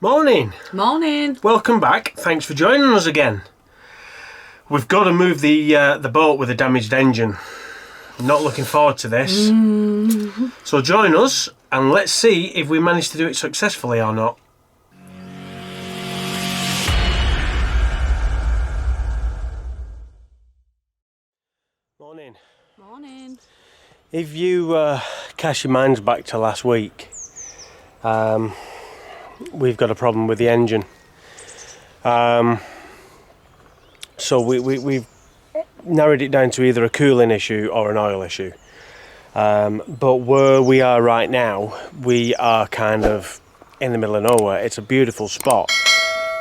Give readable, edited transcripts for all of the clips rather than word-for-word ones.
Morning. Morning. Welcome back. Thanks for joining us again. We've got to move the boat with a damaged engine. Not looking forward to this. So join us and let's see if we manage to do it successfully or not. Morning. Morning. If you cast your minds back to last week, we've got a problem with the engine. So we've narrowed it down to either a cooling issue or an oil issue. But where we are right now, we are kind of in the middle of nowhere. It's a beautiful spot,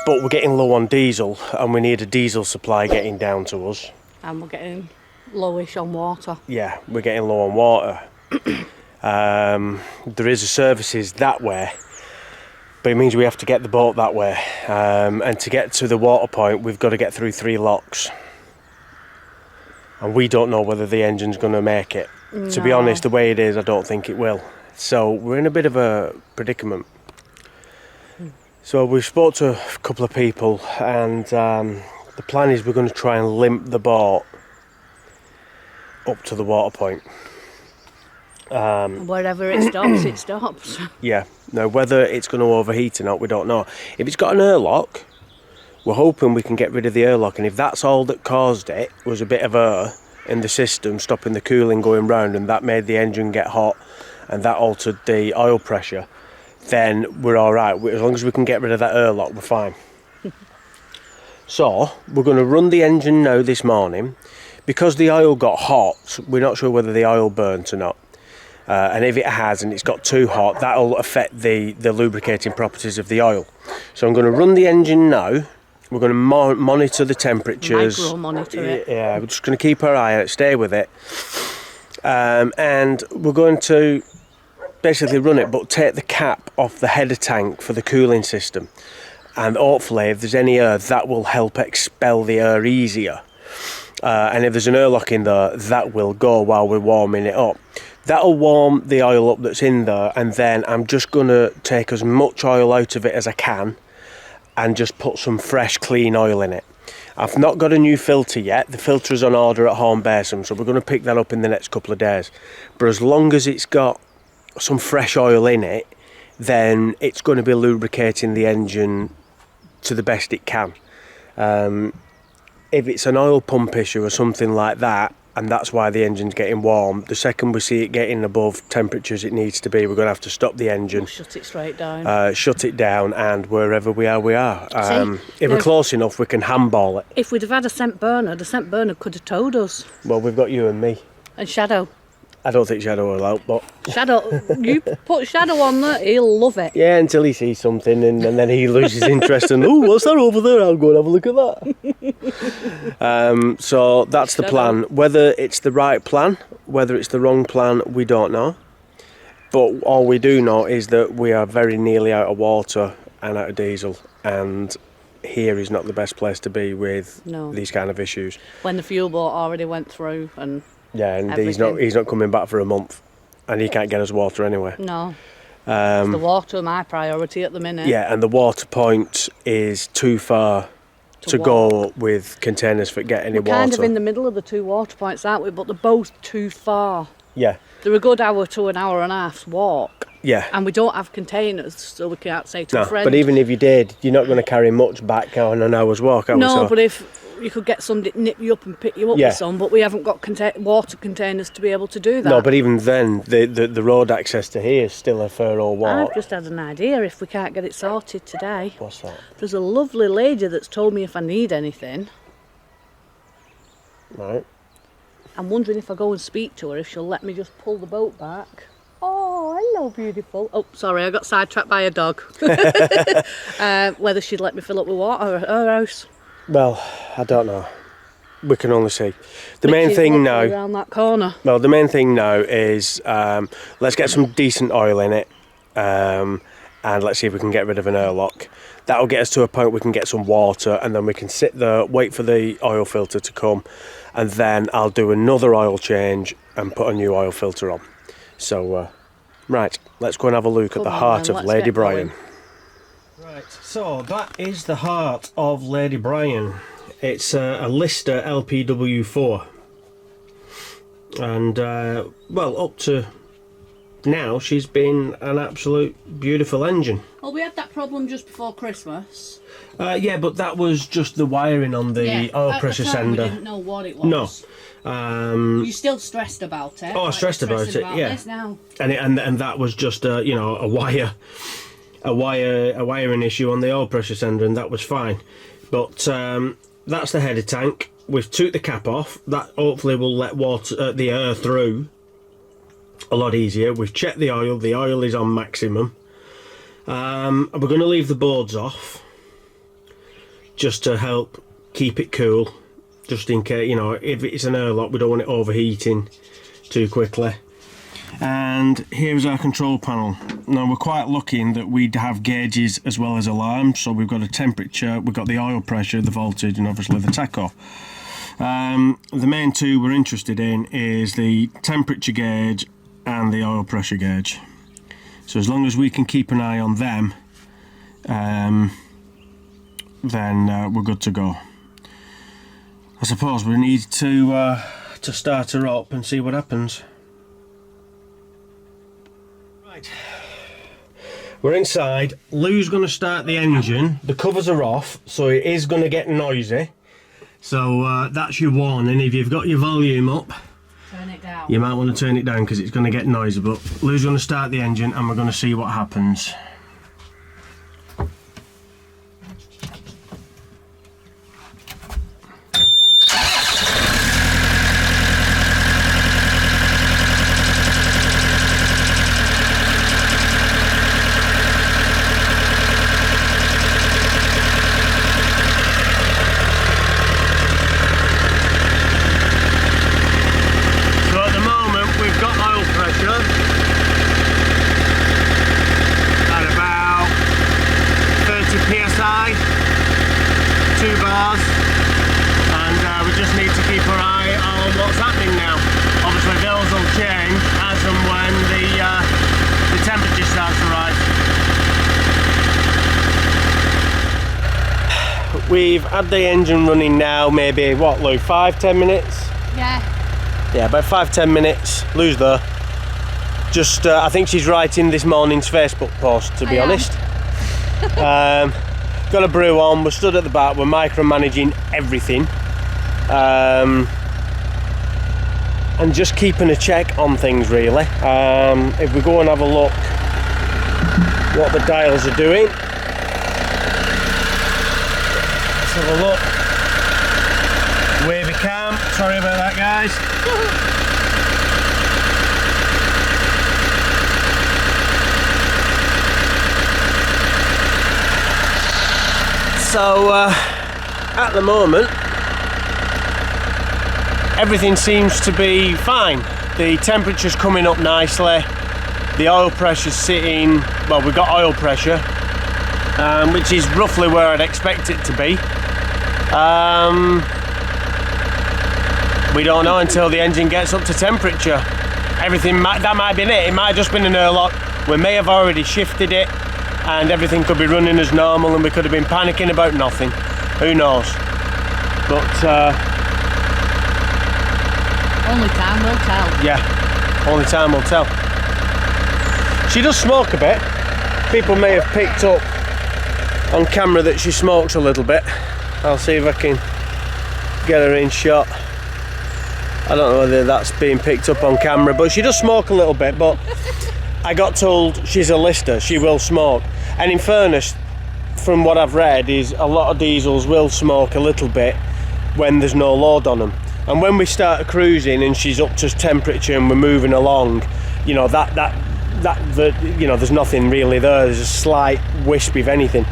but we're getting low on diesel and we need a diesel supply getting down to us. And we're getting lowish on water. Yeah, we're getting low on water. There is a services that way, but it means we have to get the boat that way. And to get to the water point, we've got to get through 3 locks. And we don't know whether the engine's going to make it. No. To be honest, the way it is, I don't think it will. So we're in a bit of a predicament. So we spoke to a couple of people, and the plan is we're going to try and limp the boat up to the water point. Wherever it stops, it stops. Yeah. Now, whether it's going to overheat or not, we don't know. If it's got an airlock, we're hoping we can get rid of the airlock, and if that's all that caused it was a bit of air in the system stopping the cooling going round, and that made the engine get hot and that altered the oil pressure, then we're all right. As long as we can get rid of that airlock, we're fine. So we're going to run the engine now this morning. Because the oil got hot, we're not sure whether the oil burnt or not. And if it has and it's got too hot, that'll affect the lubricating properties of the oil. So I'm going to run the engine now. We're going to monitor the temperatures. Micro-monitor it. Yeah, we're just going to keep our eye on it, stay with it. And we're going to basically run it, but take the cap off the header tank for the cooling system. And hopefully, if there's any air, that will help expel the air easier. And if there's an airlock in there, that will go while we're warming it up. That'll warm the oil up that's in there, and then I'm just going to take as much oil out of it as I can and just put some fresh, clean oil in it. I've not got a new filter yet. The filter is on order at Horn Basin, so we're going to pick that up in the next couple of days. But as long as it's got some fresh oil in it, then it's going to be lubricating the engine to the best it can. If it's an oil pump issue or something like that, and that's why the engine's getting warm, the second we see it getting above temperatures it needs to be, we're going to have to stop the engine. We'll shut it straight down. Shut it down, and wherever we are, we are. If we're close enough, we can handball it. If we'd have had a scent burner, the scent burner could have towed us. Well, we've got you and me. And Shadow. I don't think Shadow will help, but... Shadow, you put Shadow on there, he'll love it. Yeah, until he sees something and then he loses interest and, oh, what's that over there? I'll go and have a look at that. So that's the plan. Whether it's the right plan, whether it's the wrong plan, we don't know. But all we do know is that we are very nearly out of water and out of diesel, and here is not the best place to be with these kind of issues. When the fuel boat already went through and... Yeah, and he's not coming back for a month, and he can't get us water anyway. No. The water is my priority at the minute. Yeah, and the water point is too far to go with containers for getting any water. We're kind of in the middle of the 2 water points, aren't we? But they're both too far. Yeah. They're a good hour to an hour and a half's walk. Yeah. And we don't have containers, so we can't say to a friend. But even if you did, you're not going to carry much back on an hour's walk, are we? No, but if you could get somebody to nip you up and pick you up with some, but we haven't got water containers to be able to do that. No, but even then, the road access to here is still a fair old walk. I've just had an idea if we can't get it sorted today. What's that? There's a lovely lady that's told me if I need anything. Right. I'm wondering if I go and speak to her, if she'll let me just pull the boat back. Oh, hello, beautiful. Oh, sorry, I got sidetracked by a dog. Whether she'd let me fill up with water at her house. Well, I don't know. We can only see. The main thing now... around that corner. Well, the main thing now is let's get some decent oil in it, and let's see if we can get rid of an airlock. That'll get us to a point we can get some water, and then we can sit there, wait for the oil filter to come, and then I'll do another oil change and put a new oil filter on. So, right, let's go and have a look at the heart of Lady Brian. Right, so that is the heart of Lady Brian. It's a Lister LPW4, and well, up to now she's been an absolute beautiful engine. Well, we had that problem just before Christmas. Yeah, but that was just the wiring on the oil pressure sender. We didn't know what it was. No. You're still stressed about it. Oh, stressed about it. Yeah. This now. And that was just you know, a wiring issue on the oil pressure sender, and that was fine. But that's the header tank. We've took the cap off. That hopefully will let the air through a lot easier. We've checked the oil. The oil is on maximum. We're going to leave the boards off just to help keep it cool, just in case, you know, if it's an airlock, we don't want it overheating too quickly. And here's our control panel. Now, we're quite lucky in that we have gauges as well as alarms. So we've got a temperature, we've got the oil pressure, the voltage, and obviously the tacho. The main two we're interested in is the temperature gauge and the oil pressure gauge. So as long as we can keep an eye on them, then we're good to go. I suppose we need to start her up and see what happens. Right, we're inside. Lou's going to start the engine. The covers are off, so it is going to get noisy. So that's your warning. If you've got your volume up, turn it down. You might want to turn it down because it's going to get noisy. But Lou's going to start the engine and we're going to see what happens. We've had the engine running now, maybe, what, Lou, 5-10 minutes? Yeah, about 5-10 minutes. Lou's there. Just, I think she's writing this morning's Facebook post, to be honest. Got a brew on, we're stood at the back, we're micromanaging everything. And just keeping a check on things, really. If we go and have a look what the dials are doing. Let's have a look. Wavy cam, sorry about that, guys. So at the moment everything seems to be fine. The temperature's coming up nicely, the oil pressure's sitting, well, we've got oil pressure, which is roughly where I'd expect it to be. We don't know until the engine gets up to temperature. That might have been it. It might have just been an airlock. We may have already shifted it and everything could be running as normal and we could have been panicking about nothing. Who knows? But only time will tell. Yeah, only time will tell. She does smoke a bit. People may have picked up on camera that she smokes a little bit. I'll see if I can get her in shot. I don't know whether that's being picked up on camera, but she does smoke a little bit. But I got told she's a Lister, she will smoke. And in fairness, from what I've read, is a lot of diesels will smoke a little bit when there's no load on them. And when we start cruising and she's up to temperature and we're moving along, you know, you know, there's nothing really there. There's a slight wisp, if anything.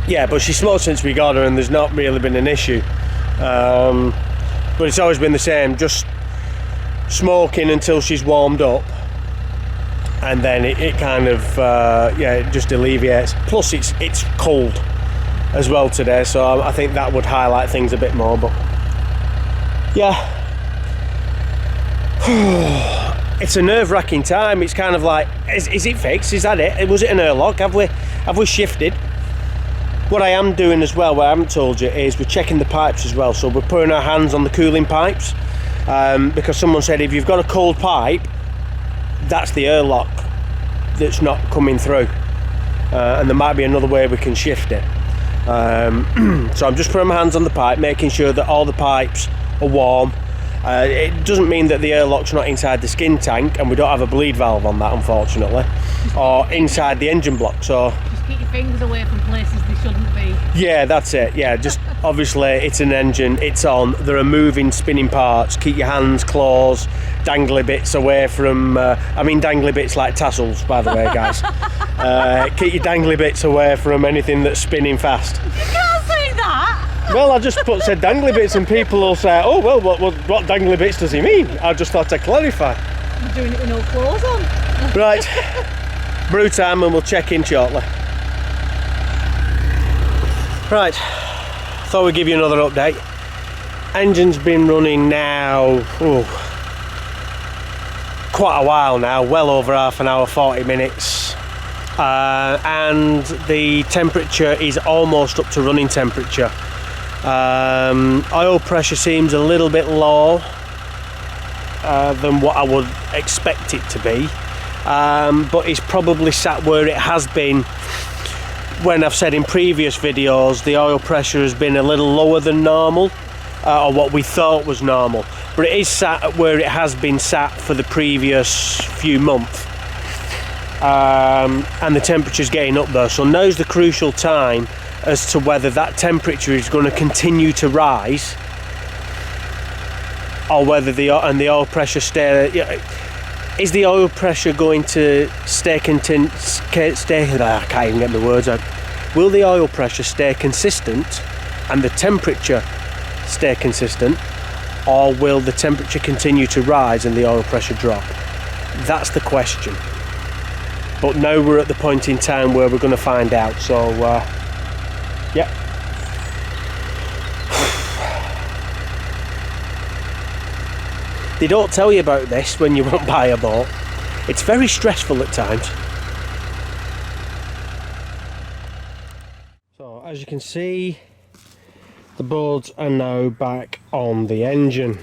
Yeah, but she smoked since we got her and there's not really been an issue. But it's always been the same, just smoking until she's warmed up, and then it kind of yeah, it just alleviates. Plus it's cold as well today, so I think that would highlight things a bit more. But yeah, it's a nerve-wracking time. It's kind of like, is it fixed? Is that it? Was it an airlock? Have we shifted? What I am doing as well, what I haven't told you, is we're checking the pipes as well. So we're putting our hands on the cooling pipes, because someone said if you've got a cold pipe, that's the airlock that's not coming through, and there might be another way we can shift it. So I'm just putting my hands on the pipe, making sure that all the pipes are warm. It doesn't mean that the airlock's not inside the skin tank, and we don't have a bleed valve on that, unfortunately, or inside the engine block. So just keep your fingers away from places they shouldn't be. yeah, that's it. Yeah, just obviously it's an engine, it's on, there are moving, spinning parts. Keep your hands, claws, dangly bits away from, I mean dangly bits like tassels, by the way, guys. Keep your dangly bits away from anything that's spinning fast. You can't say that! Well, I just said dangly bits, and people will say, oh, well, what dangly bits does he mean? I just thought I'd clarify. You're doing it with no clothes on. Right, brew time, and we'll check in shortly. Right, thought we'd give you another update. Engine's been running now, quite a while now, well over half an hour, 40 minutes. And the temperature is almost up to running temperature. Oil pressure seems a little bit low than what I would expect it to be, but it's probably sat where it has been when I've said in previous videos the oil pressure has been a little lower than normal, or what we thought was normal, but it is sat where it has been sat for the previous few months. And the temperature's getting up there, so now's the crucial time as to whether that temperature is going to continue to rise, or whether the oil pressure is the oil pressure going to stay I can't even get my words out. Will the oil pressure stay consistent and the temperature stay consistent, or will the temperature continue to rise and the oil pressure drop? That's the question. But now we're at the point in time where we're going to find out. So, yeah. They don't tell you about this when you won't buy a boat. It's very stressful at times. So, as you can see, the boards are now back on the engine.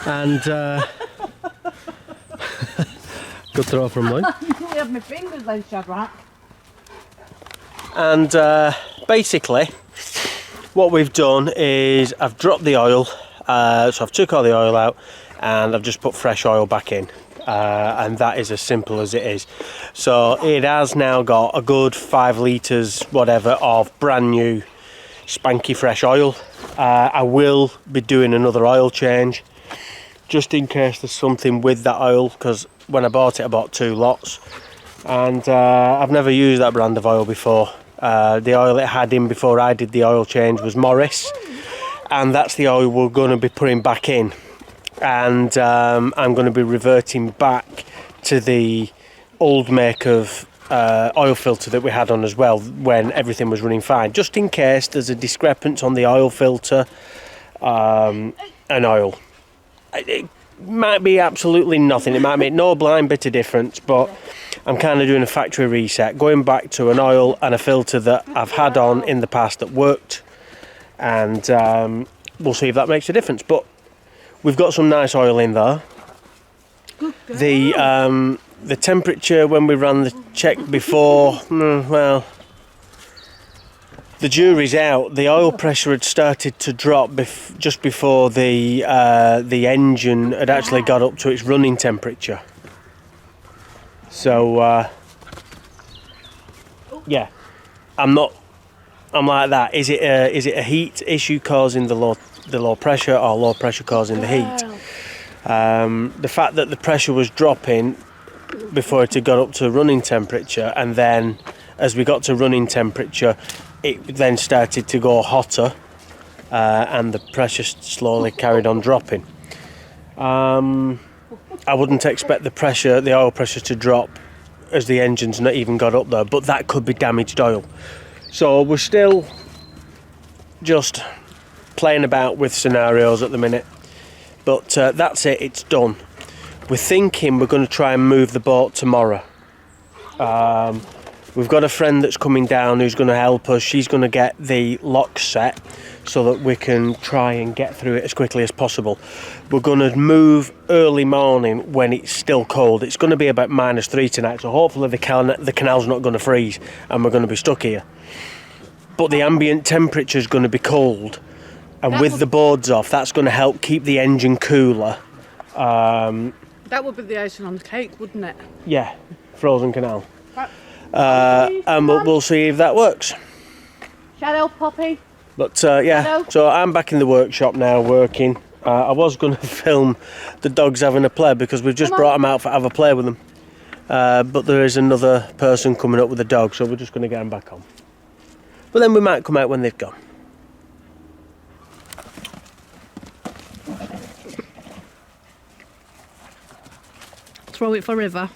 And, good throw from mine. I have my fingers then, Shadrach. And basically, what we've done is I've dropped the oil, so I've took all the oil out and I've just put fresh oil back in, and that is as simple as it is. So it has now got a good 5 litres whatever of brand new spanky fresh oil. I will be doing another oil change just in case there's something with that oil, because when I bought it I bought 2 lots, and I've never used that brand of oil before. The oil it had in before I did the oil change was Morris, and that's the oil we're going to be putting back in, and I'm going to be reverting back to the old make of oil filter that we had on as well when everything was running fine, just in case there's a discrepancy on the oil filter and oil. It might be absolutely nothing, it might make no blind bit of difference, but I'm kind of doing a factory reset, going back to an oil and a filter that I've had on in the past that worked, and we'll see if that makes a difference. But we've got some nice oil in there. The temperature when we ran the check before, well, the jury's out. The oil pressure had started to drop just before the engine had actually got up to its running temperature. So yeah, I'm like that. Is it a heat issue causing the low pressure, or low pressure causing the heat? The fact that the pressure was dropping before it had got up to running temperature, and then as we got to running temperature it then started to go hotter, and the pressure slowly carried on dropping. I wouldn't expect the oil pressure to drop as the engine's not even got up there, but that could be damaged oil. So we're still just playing about with scenarios at the minute. But that's it, it's done. We're thinking we're going to try and move the boat tomorrow. We've got a friend that's coming down who's going to help us. She's going to get the locks set so that we can try and get through it as quickly as possible. We're going to move early morning when it's still cold. It's going to be about -3 tonight, so hopefully the canal's not going to freeze and we're going to be stuck here. But the ambient temperature is going to be cold, and with the boards off, that's going to help keep the engine cooler. That would be the icing on the cake, wouldn't it? Yeah, frozen canal. And we'll see if that works. Shadow, Poppy. But yeah, so I'm back in the workshop now working. I was going to film the dogs having a play because we've just brought them out for have a play with them. But there is another person coming up with the dog, so we're just going to get them back on. But then we might come out when they've gone. Throw it for River.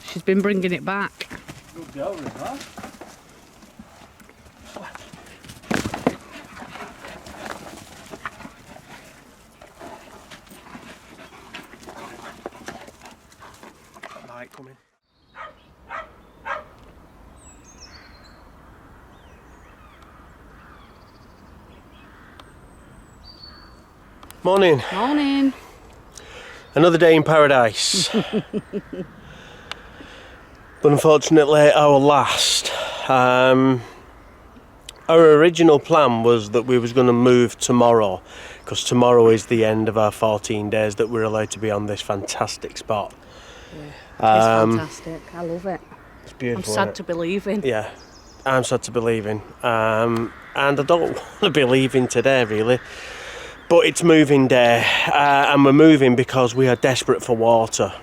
She's been bringing it back. Good girl, River. Light coming. Morning. Morning. Another day in paradise. But unfortunately our last. Our original plan was that we was going to move tomorrow, because tomorrow is the end of our 14 days that we're allowed to be on this fantastic spot. Yeah, it's fantastic. I love it. It's beautiful. I'm sad to be leaving. Yeah, I'm sad to be leaving. And I don't want to be leaving today really. But it's moving day, and we're moving because we are desperate for water.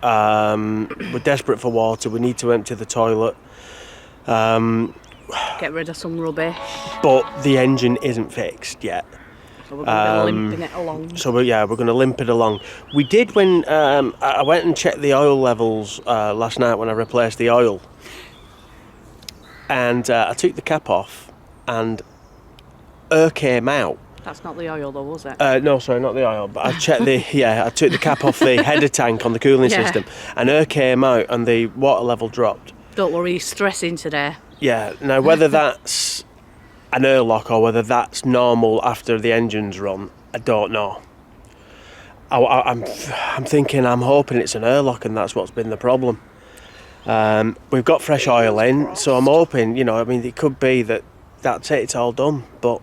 We're desperate for water. We need to empty the toilet. Get rid of some rubbish. But the engine isn't fixed yet. So we're going to be limping it along. So we're going to limp it along. We did when I went and checked the oil levels last night when I replaced the oil. And I took the cap off and air came out. That's not the oil though, was it? No, sorry, not the oil. But I checked I took the cap off the header tank on the cooling system, and air came out and the water level dropped. Don't worry, you're stressing today. Yeah, now whether that's an air lock or whether that's normal after the engine's run, I don't know. I'm thinking, I'm hoping it's an air lock and that's what's been the problem. We've got fresh oil in, so I'm hoping, it could be that's it, it's all done, but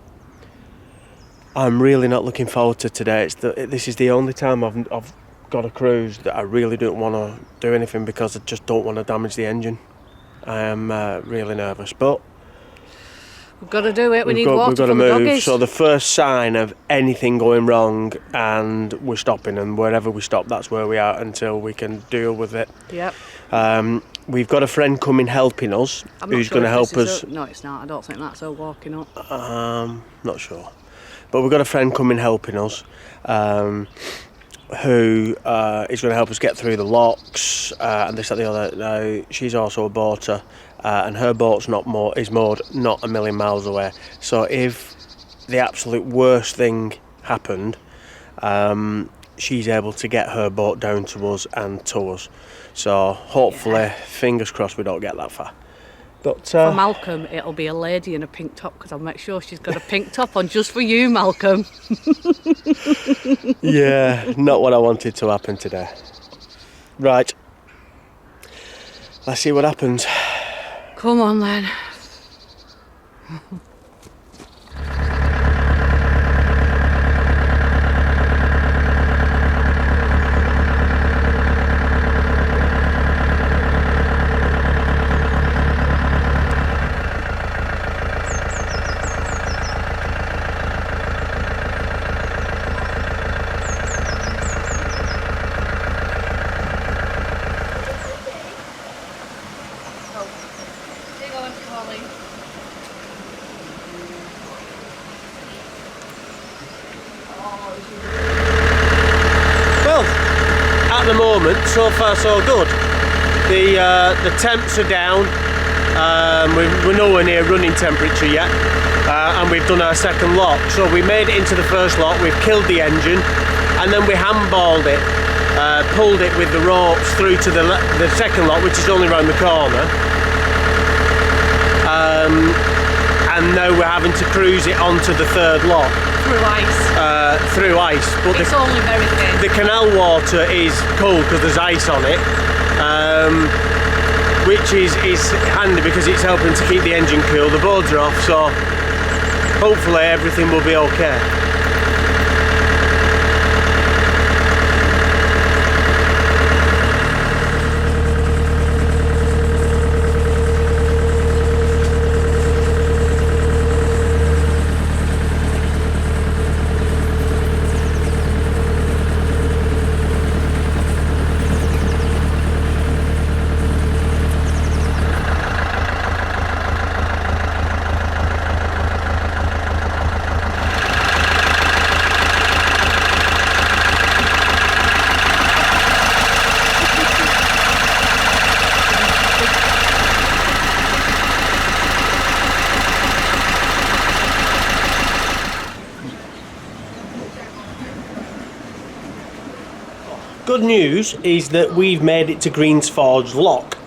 I'm really not looking forward to today. This is the only time I've got a cruise that I really don't want to do anything because I just don't want to damage the engine. I am really nervous, but we've got to do it. We need we've water got for to the move. doggies. So the first sign of anything going wrong, and we're stopping, and wherever we stop, that's where we are until we can deal with it. Yep. We've got a friend coming helping us, who's going to help us. No, it's not. I don't think that's her walking up. Not sure. But we've got a friend coming helping us, who is going to help us get through the locks and this, that, the other. Now, she's also a boater, and her boat's is moored not a million miles away. So if the absolute worst thing happened, she's able to get her boat down to us and tow us. So hopefully, fingers crossed, we don't get that far. But for Malcolm, it'll be a lady in a pink top, because I'll make sure she's got a pink top on just for you, Malcolm. Yeah, not what I wanted to happen today. Right, let's see what happens. Come on then. Well, at the moment, so far so good. The temps are down, We're nowhere near running temperature yet, and we've done our second lock. So we made it into the first lock, we've killed the engine, and then we handballed it, pulled it with the ropes through to the second lock, which is only round the corner. And now we're having to cruise it onto the third lock. Through ice. Through ice. But it's only very thin. The canal water is cold because there's ice on it, which is handy because it's helping to keep the engine cool. The boards are off, so hopefully everything will be okay. Good news is that we've made it to Greensforge Lock,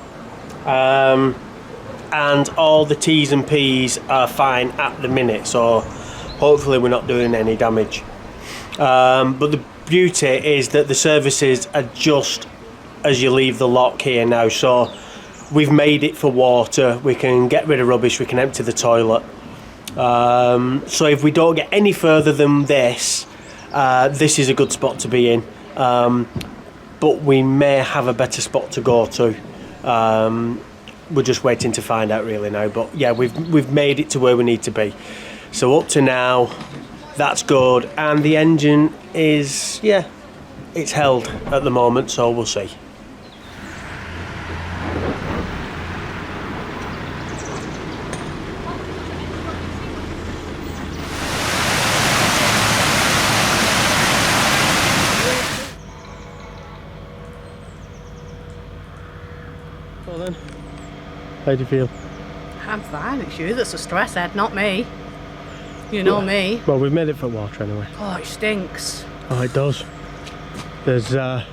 and all the T's and P's are fine at the minute, so hopefully we're not doing any damage. But the beauty is that the services are just as you leave the lock here now, so we've made it for water, we can get rid of rubbish, we can empty the toilet. So if we don't get any further than this, this is a good spot to be in. But we may have a better spot to go to. We're just waiting to find out really now. But yeah, we've made it to where we need to be. So up to now, that's good. And the engine is, yeah, it's held at the moment, so we'll see. Well then, how do you feel? I'm fine, it's you that's a stress head, not me. You know me. Well, we've made it for water anyway. Oh, it stinks. Oh, it does. There's a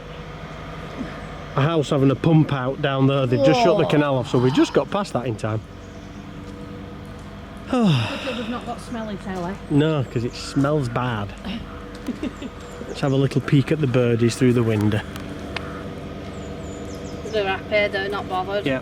house having a pump out down there. They've just shut the canal off, so we just got past that in time. Because we've not got smelly telly. No, because it smells bad. Let's have a little peek at the birdies through the window. They're happy, they're not bothered. Yeah.